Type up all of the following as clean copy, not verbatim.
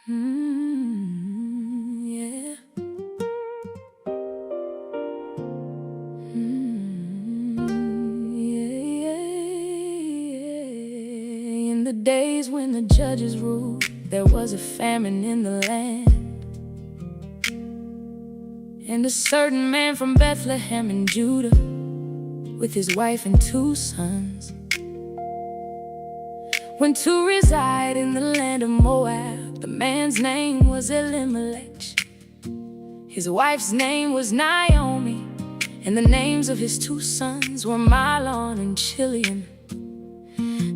Yeah. Yeah. In the days when the judges ruled, there was a famine in the land. And a certain man from Bethlehem in Judah, with his wife and 2 sons, went to reside in the land of Moab. The man's name was Elimelech. His wife's name was Naomi, and the names of his 2 sons were Mahlon and Chilion.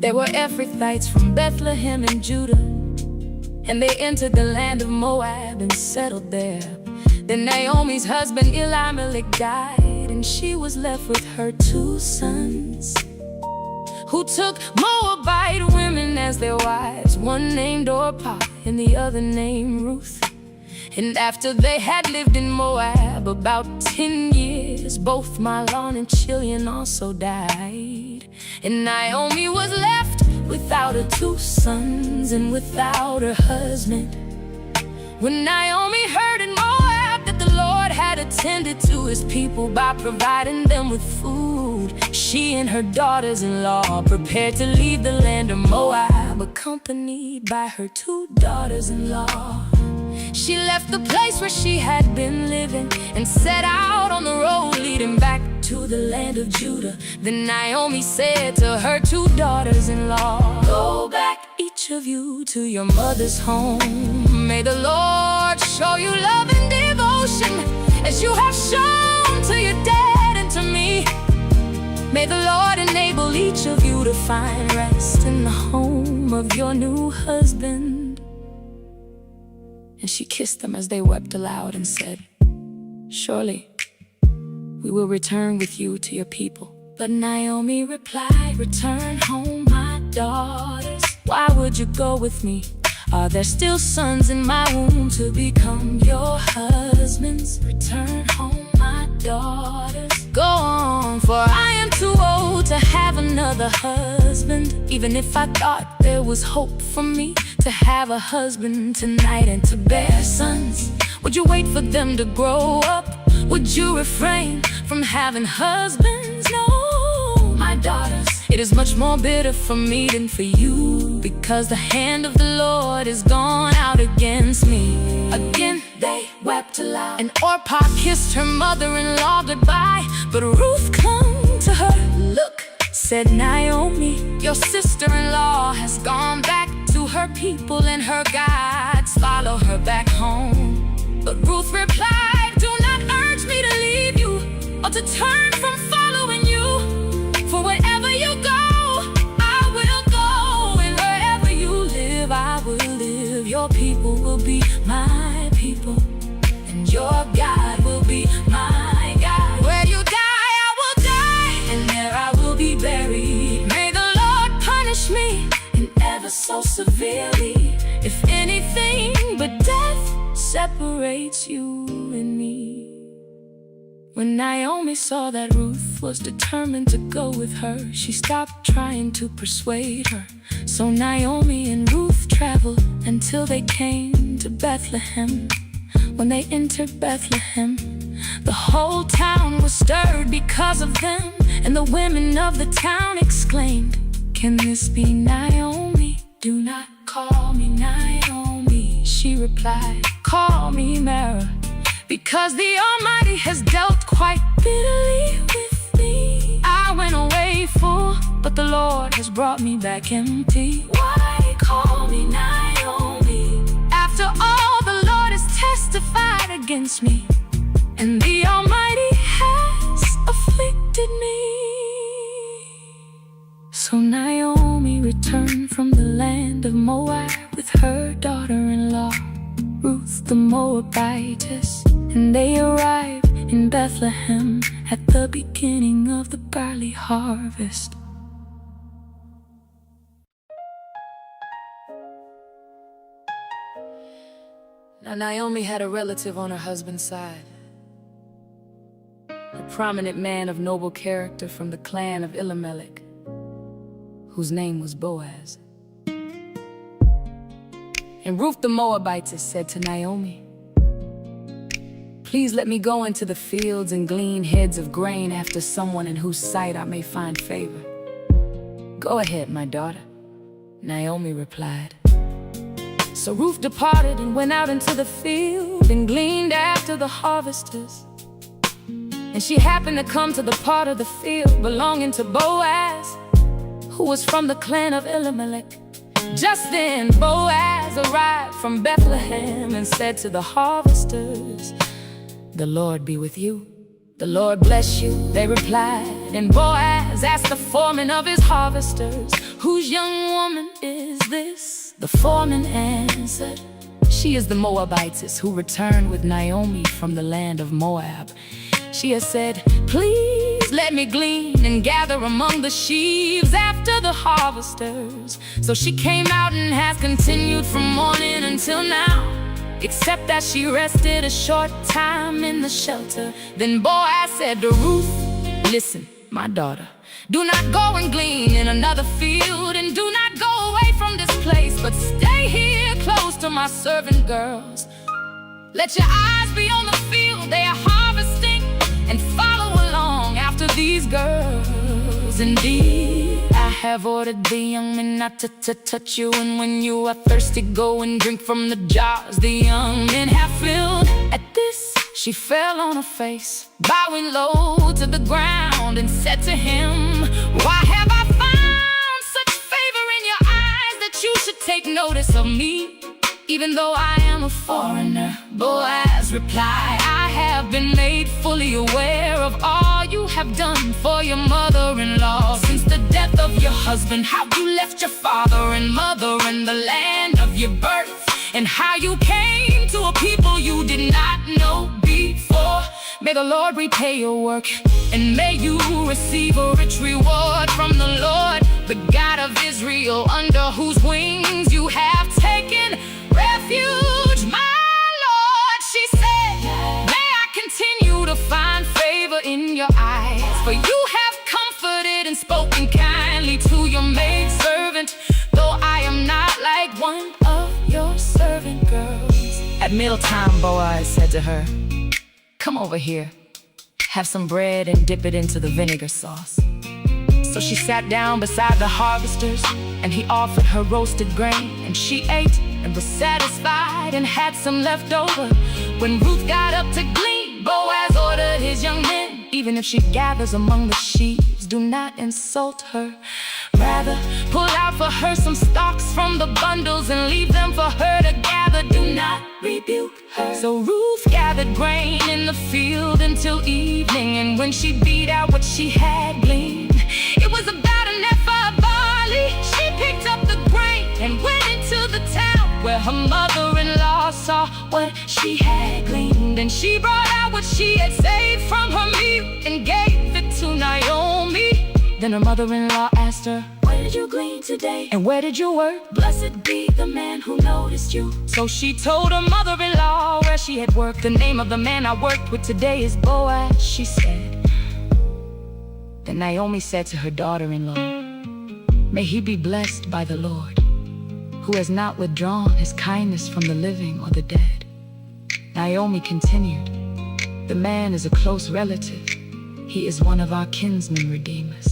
They were Ephrathites from Bethlehem in Judah, and they entered the land of Moab and settled there. Then Naomi's husband Elimelech died, and she was left with her 2 sons, who took Moabite women as their wives, one named Orpah and the other named Ruth. And after they had lived in Moab about 10 years, both Mahlon and Chilion also died. And Naomi was left without her 2 sons and without her husband. When Naomi heard in Moab that the Lord had attended to his people by providing them with food, she and her daughters-in-law prepared to leave the land of Moab, accompanied by her 2 daughters-in-law. She left the place where she had been living and set out on the road leading back to the land of Judah. Then Naomi said to her 2 daughters-in-law, "Go back, each of you, to your mother's home. May the Lord show you love and devotion as you have shown to your dad and to me. May the Lord enable each of you to find rest in the home of your new husband." And she kissed them as they wept aloud and said, "Surely we will return with you to your people." But Naomi replied, "Return home, my daughters. Why would you go with me? Are there still sons in my womb to become your husbands? Return home, my daughters. Go on, for I am too old to have another husband. Even if I thought there was hope for me to have a husband tonight and to bear sons, would you wait for them to grow up? Would you refrain from having husbands? No, my daughters, it is much more bitter for me than for you, because the hand of the Lord is gone out against me." Again they wept aloud, and Orpah kissed her mother-in-law goodbye, but Ruth clung to her. "Look," said Naomi, "your sister-in-law has gone back to her people and her gods. Follow her back home." But Ruth replied, "Do not urge me to leave you or to turn from following you. For wherever you go, I will go, and wherever you live, I will live. Your people will be my people, and your God will be my God. Where you die, I will die, and there I will be buried. May the Lord punish me, and ever so severely, if anything but death separates you and me." When Naomi saw that Ruth was determined to go with her, she stopped trying to persuade her. So Naomi and Ruth traveled until they came to Bethlehem. When they entered Bethlehem, the whole town was stirred because of them, and the women of the town exclaimed, "Can this be Naomi? Do not call me Naomi." She replied, "Call me Mara, because the Almighty has dealt quite bitterly with me. I went away full, but the Lord has brought me back empty. Why call me Naomi? After all, the Lord has testified against me, and the Almighty has afflicted me." So Naomi returned from the land of Moab with her daughter-in-law, Ruth the Moabitess, and they arrived in Bethlehem at the beginning of the barley harvest. Now Naomi had a relative on her husband's side, a prominent man of noble character from the clan of Elimelech, whose name was Boaz. And Ruth the Moabitess said to Naomi, "Please let me go into the fields and glean heads of grain after someone in whose sight I may find favor." "Go ahead, my daughter," Naomi replied. So Ruth departed and went out into the field and gleaned after the harvesters. And she happened to come to the part of the field belonging to Boaz, who was from the clan of Elimelech. Just then Boaz arrived from Bethlehem and said to the harvesters, "The Lord be with you." "The Lord bless you," they replied. And Boaz asked the foreman of his harvesters, "Whose young woman is this?" The foreman answered, "She is the Moabitess who returned with Naomi from the land of Moab. She has said, 'Please let me glean and gather among the sheaves after the harvesters.' So she came out and has continued from morning until now, except that she rested a short time in the shelter." Then Boaz said to Ruth, "Listen, my daughter, do not go and glean in another field, and do not go away from this place, but stay here close to my servant girls. Let your eyes be on the field they are harvesting, and follow along after these girls. Indeed, I have ordered the young men not to touch you, and when you are thirsty, go and drink from the jars the young men have filled." At this, she fell on her face, bowing low to the ground, and said to him, "Why have I found such favor in your eyes that you should take notice of me, even though I am a foreigner?" Boaz replied, "I have been made fully aware of all you have done for your mother-in-law since the death of your husband, how you left your father and mother and the land of your birth, and how you came to a people you did not know before. May the Lord repay your work, and may you receive a rich reward from the Lord, the God of Israel, under whose wings you have taken refuge. My Lord," she said, "may I continue to find favor in your eyes, for you have comforted and spoken kindly to your maidservant, though I am not like one of your servant girls." At mealtime, Boaz said to her, "Come over here, have some bread and dip it into the vinegar sauce." So she sat down beside the harvesters, and he offered her roasted grain, and she ate and was satisfied and had some left over. When Ruth got up to glean, Boaz ordered his young men, "Even if she gathers among the sheaves, do not insult her. Rather, pull out for her some stalks from the bundles and leave them for her to gather. Do not rebuke her." So Ruth gathered grain in the field until evening, and when she beat out what she had gleaned, it was about an ephah of barley. She picked up the grain and went into the town where her mother-in-law saw what she had gleaned. And she brought out what she had saved from her meal and gave it to Naomi. Then her mother-in-law asked her, "Where did you glean today? And where did you work? Blessed be the man who noticed you." So she told her mother-in-law where she had worked. "The name of the man I worked with today is Boaz," she said. Then Naomi said to her daughter-in-law, "May he be blessed by the Lord, who has not withdrawn his kindness from the living or the dead." Naomi continued, "The man is a close relative. He is one of our kinsman redeemers."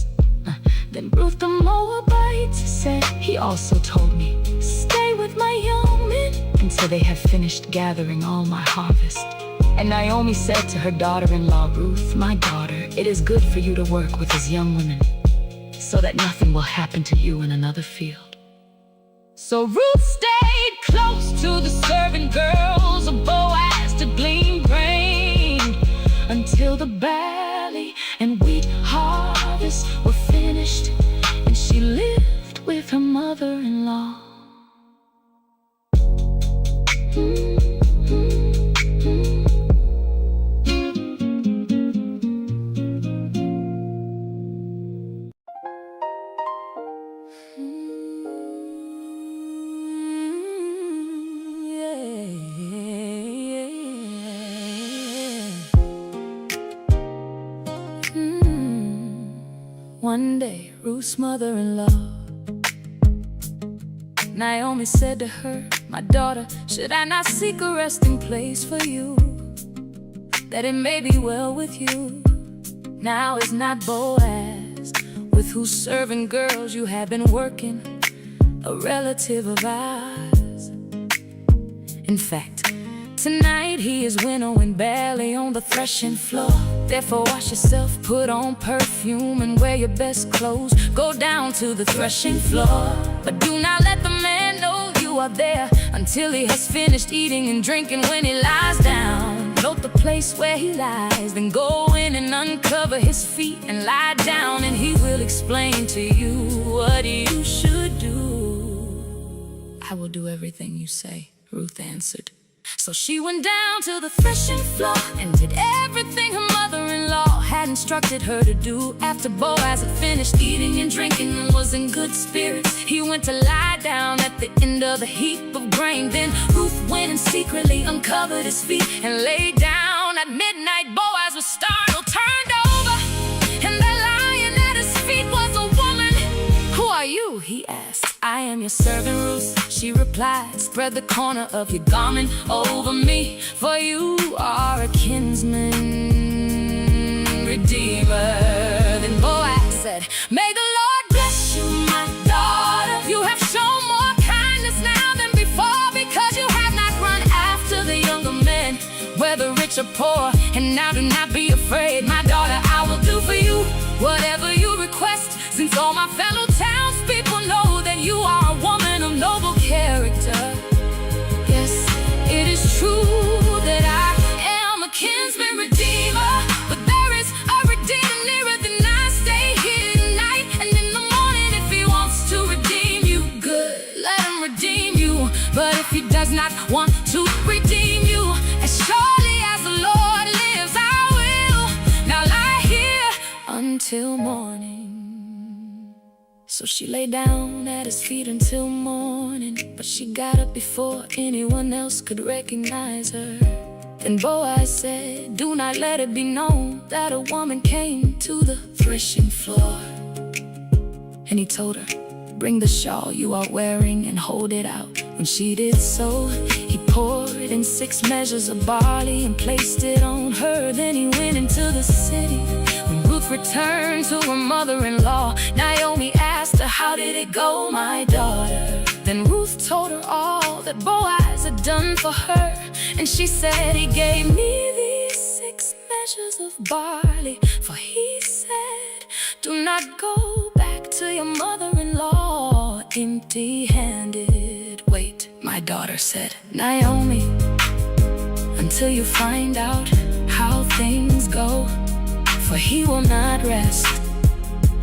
Then Ruth the Moabite said, "He also told me, 'Stay with my young men until they have finished gathering all my harvest.'" And Naomi said to her daughter-in-law, "Ruth, my daughter, it is good for you to work with his young women, so that nothing will happen to you in another field." So Ruth stayed close to the servant girls of Boaz to glean grain until the barley and wheat harvests were finished, and she lived with her mother-in-law. One day, Ruth's mother-in-law Naomi said to her, "My daughter, should I not seek a resting place for you, that it may be well with you? Now is not Boaz, with whose servant girls you have been working, a relative of ours? In fact, tonight he is winnowing barley on the threshing floor. Therefore wash yourself, put on perfume, and wear your best clothes. Go down to the threshing floor, but do not let the man know you are there until he has finished eating and drinking. When he lies down, note the place where he lies. Then go in and uncover his feet and lie down, and he will explain to you what you should do." "I will do everything you say," Ruth answered. So she went down to the threshing floor and did everything her mother-in-law had instructed her to do. After Boaz had finished eating and drinking and was in good spirits, he went to lie down at the end of the heap of grain. Then Ruth went and secretly uncovered his feet and lay down. At midnight, Boaz was startled, turned over, and there lying at his feet was a woman. "Who are you?" he asked. "I am your servant Ruth," she replied. "Spread the corner of your garment over me, for you are a kinsman redeemer." Then Boaz said, "May the Lord bless you, my daughter. You have shown more kindness now than before, because you have not run after the younger men, whether rich or poor. And now do not be afraid, my daughter. I will do for you whatever you request, since all my fellow townspeople know that you are a woman of noble character. Yes, it is true that I am a kinsman redeemer, but there is a redeemer nearer than I. Stay here tonight, and in the morning if he wants to redeem you, good, let him redeem you. But if he does not want to redeem you, as surely as the Lord lives, I will now lie here until morning." So she lay down at his feet until morning, but she got up before anyone else could recognize her. Then Boaz said, "Do not let it be known that a woman came to the threshing floor." And he told her, "Bring the shawl you are wearing and hold it out." When she did so, he poured in 6 measures of barley and placed it on her. Then he went into the city. When Ruth returned to her mother-in-law, Naomi asked her, "How did it go, my daughter?" Then Ruth told her all that Boaz had done for her. And she said, "He gave me these 6 measures of barley, for he said, 'Do not go back to your mother-in-law empty-handed.'" "Wait," my daughter said Naomi, "until you find out how things go, for he will not rest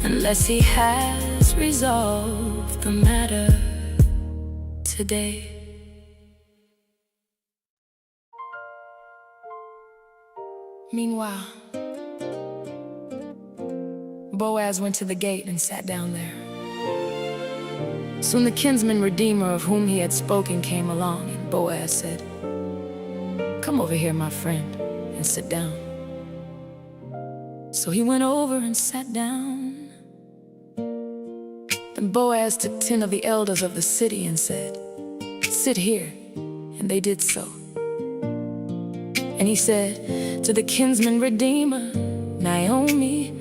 unless he has resolved the matter today." Meanwhile, Boaz went to the gate and sat down there. Soon the kinsman redeemer of whom he had spoken came along, and Boaz said, "Come over here, my friend, and sit down." So he went over and sat down. Then Boaz took 10 of the elders of the city and said, "Sit here," and they did so. And he said to the kinsman redeemer, "Naomi,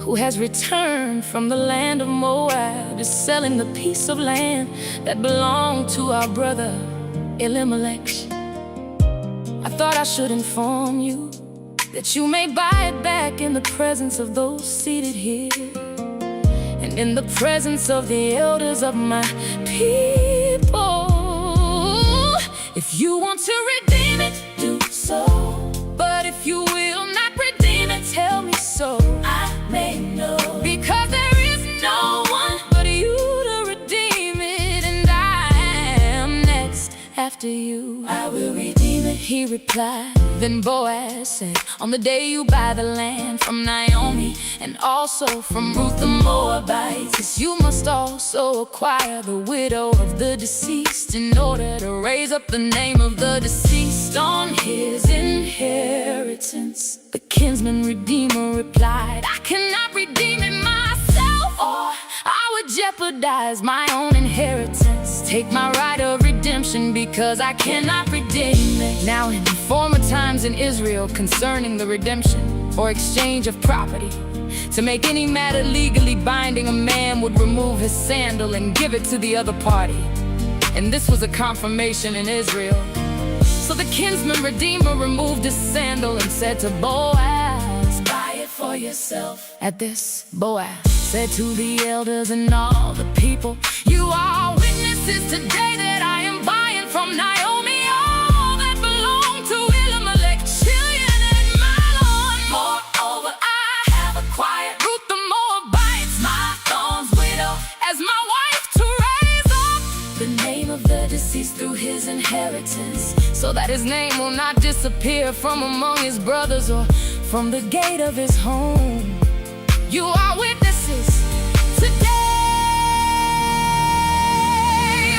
who has returned from the land of Moab, is selling the piece of land that belonged to our brother Elimelech. I thought I should inform you that you may buy it back in the presence of those seated here, and in the presence of the elders of my people. If you want to redeem it, do so. But if you will not redeem it, tell me so, I may know. Because there is no one but you to redeem it, and I am next after you. I will redeem it," he replied. Then Boaz said, "On the day you buy the land from Naomi, and also from Ruth the Moabitess, you must also acquire the widow of the deceased, in order to raise up the name of the deceased on his inheritance." The kinsman redeemer replied, "I cannot redeem it myself, or I would jeopardize my own inheritance. take my right of redemption, because I cannot redeem it. Now in former times in Israel, concerning the redemption or exchange of property, to make any matter legally binding, a man would remove his sandal and give it to the other party. And this was a confirmation in Israel. So the kinsman redeemer removed his sandal and said to Boaz, buy it for yourself. At this, Boaz said to the elders and all the people, you are witnesses today that I am buying from Naomi all that belonged to Elimelech, Chilion, and Mahlon. Moreover, I have acquired Ruth the Moabite, my thorn's widow, as my wife to raise up the name of the deceased through his inheritance, so that his name will not disappear from among his brothers or from the gate of his home. You are witnesses today.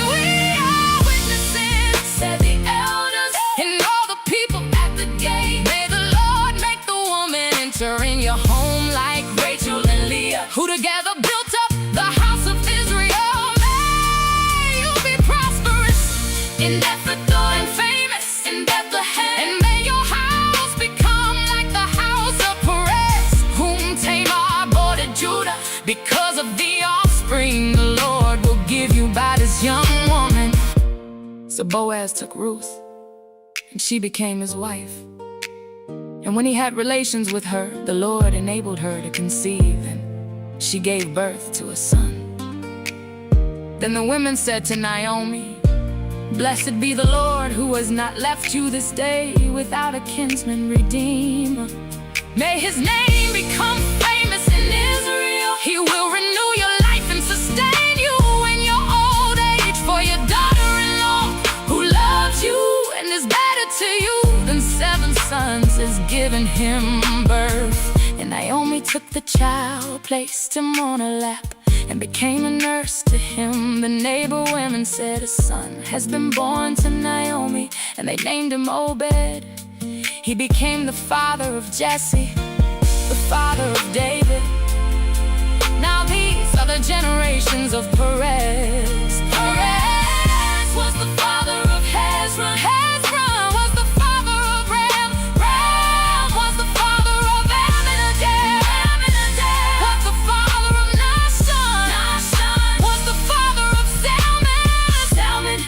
We are witnesses, said the elders and all the people at the gate. May the Lord make the woman enter in your home like Rachel and Leah, who together built up the house of Israel. May you be prosperous in Ephrathah and famous in Bethlehem. And may your house become like the house of Perez, whom Tamar bore to Judah. Because of the offspring the Lord will give you by this young woman. So Boaz took Ruth, and she became his wife. And when he had relations with her, the Lord enabled her to conceive, and she gave birth to a son. Then the women said to Naomi, blessed be the Lord, who has not left you this day without a kinsman redeemer. May his name become famous in Israel. He will renew your life and sustain you in your old age. For your daughter-in-law, who loves you and is better to you than 7 sons, is giving him birth. And Naomi took the child, placed him on her lap, and became a nurse to him. The neighbor women said, a son has been born to Naomi, and they named him Obed. He became the father of Jesse, the father of David. Now these are the generations of Perez. Perez was the father of Hezron. Hezron was the father of Ram. Ram was the father of Amminadab. Amminadab was the father of Nahshon. Nahshon was the father of Salmon. Salmon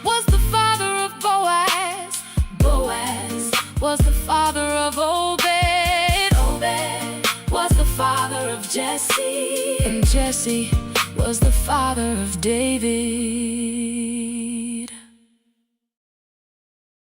was the father of Boaz. Boaz was the father of Obed. Obed was the father of Jesse. And Jesse was the father of David.